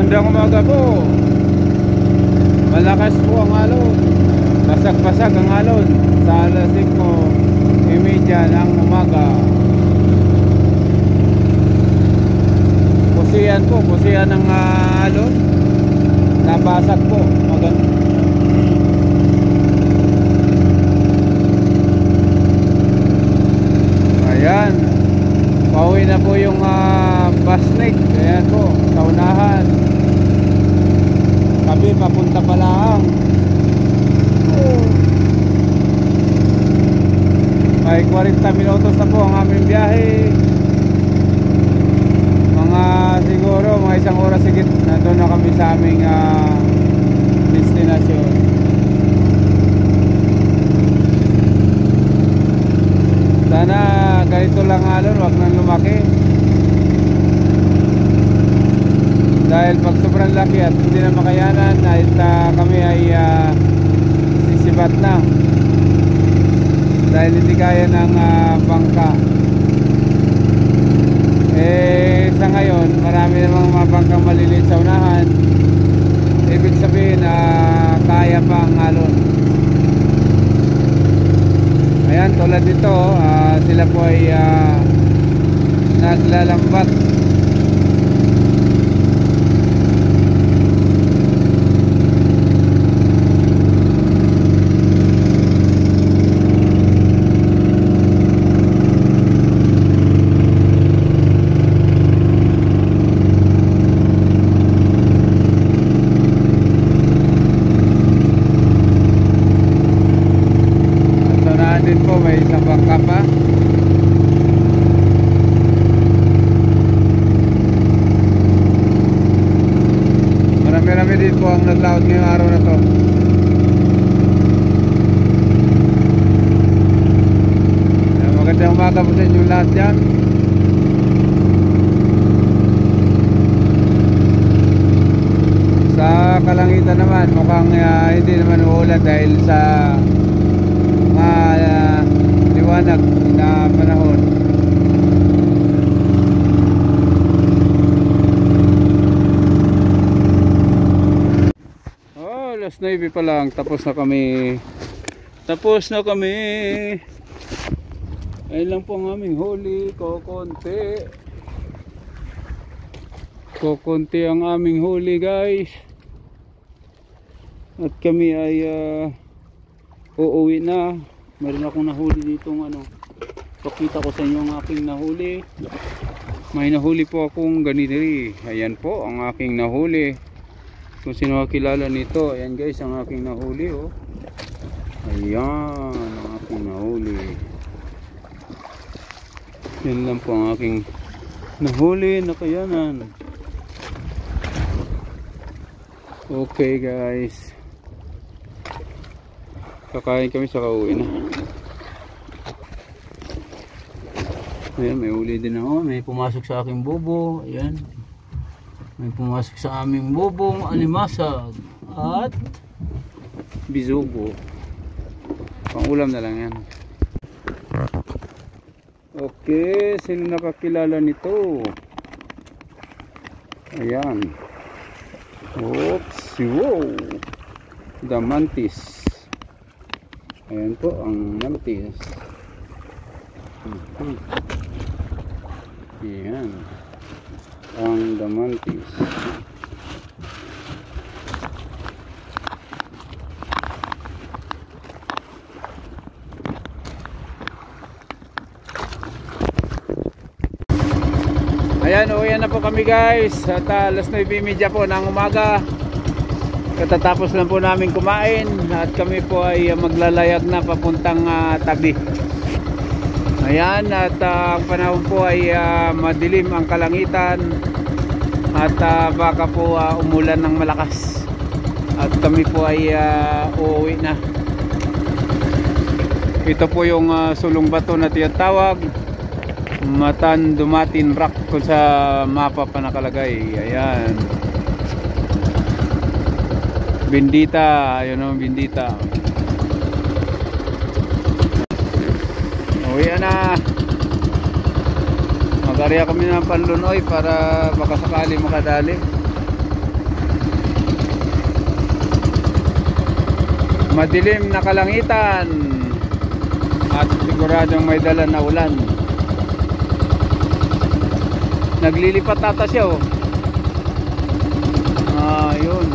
Magandang umaga po. Malakas po ang alon. Basag-basag ang alon sa alas 5:30 ng umaga. Pusiyan po, pusiyan ng alon. Nabasag po. Ayan. Pauwi na po yung Basnik. Ayan po, sa unahan. Kami papunta pa lang. May 40 minutos na po ang aming biyahe. Mga siguro mga isang oras higit nandun na kami sa aming destinasyon. Sana ganito lang alon, wag nang lumaki. Dahil pag sobrang laki at hindi na makayanan at kami ay sisibat na dahil hindi kaya ng bangka. Sa ngayon marami namang mga bangkang maliliit sa unahan. Ibig sabihin kaya pa ang alon. Ayan, tulad dito sila po ay naglalambat. May isang bangka pa. Marami-rami din po ang naglaot ngayong araw na to. Magandang umaga po sa inyo lahat dyan. Sa kalangitan naman mukhang hindi naman uulan dahil sa liwanag na panahon. Alas 9 pa lang, tapos na kami. Ayun lang po ang aming huli. Kokonti ang aming huli, guys. At kami ay uuwi na. Meron akong nahuli ditong pakita ko sa inyo ang aking nahuli. May nahuli po akong ganitiri. Ayan po ang aking nahuli. Kung sino kilala nito, ayan guys ang aking nahuli. Ayan ang aking nahuli. Yan lang po ang aking nahuli na kayanan. Okay guys, kakain kami sa kauwi na. Ayan, may uli din ako. May pumasok sa aking bobo. Ayan, may pumasok sa aming bobong alimasag at bizugo. Pang ulam na lang yan. Okay, sino nakakilala nito? Ayan. Oops, wow, the mantis. Ayan po ang mantis. Ayan ang the mantis. Ayan, uwi na po kami guys. At alas 9:30 po ng umaga. Katatapos lang po namin kumain. At kami po ay maglalayag na papuntang Tabi. Ayan, at ang panahon po ay madilim ang kalangitan. At baka po umulan ng malakas. At kami po ay uuwi na. Ito po yung sulong bato na tinatawag Matan Dumatin Rock kung sa mapa pa nakalagay. Ayan, Bendita, ayun o, Bendita. Uwi na. Mag-area kami ng Panlunoy para baka sakali makadali. Madilim na kalangitan at siguradong may dala na ulan. Naglilipat ata siya oh. Yun.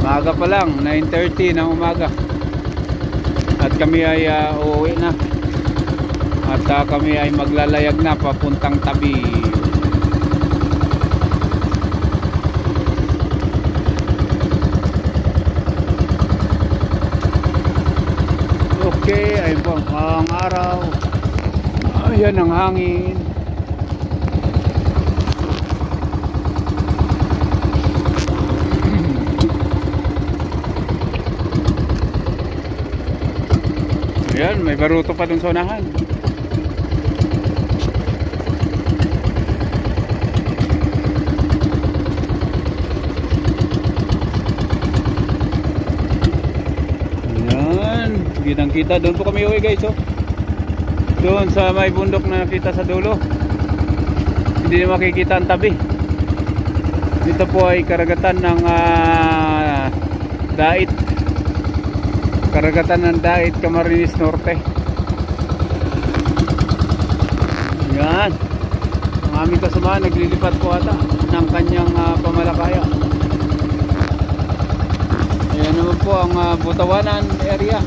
Maaga pa lang, 9:30 ng umaga. At kami ay uuwi na. At kami ay maglalayag na papuntang tabi. Okay, ayun po ang araw. Ayan ang hangin. Ayan, may baruto pa dun sa unahan. Ayan, kitang kita. Doon po kami uwi guys oh. Doon sa may bundok na nakita sa dulo. Hindi na makikita ang tabi. Dito po ay karagatan ng Dait. Karagatan ng Dait, Camarines Norte. Yan. Ang aming kasama naglilipat po ata ng kanyang pamalakaya. Ayan naman po ang Butuanan area.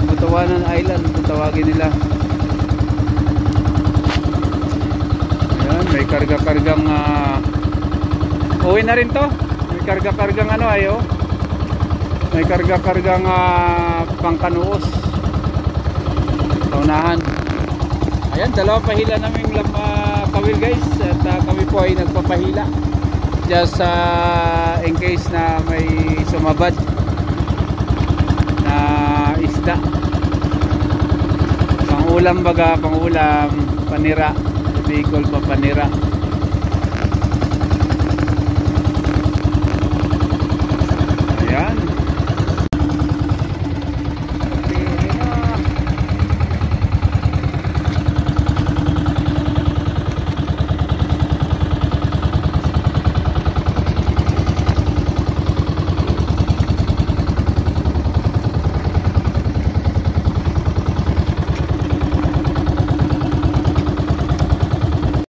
Butuanan Island kung tawagin nila. Ayan, may karga-kargang uwi na rin to. May karga-kargang ano ayo. May karga-kargang pangkanuos sa unahan. Ayan, dalawa pahila naming kawil guys. At kami po ay nagpapahila just in case na may sumabad na isda. Pangulam baga, pangulam, panira. Bicol pa panira.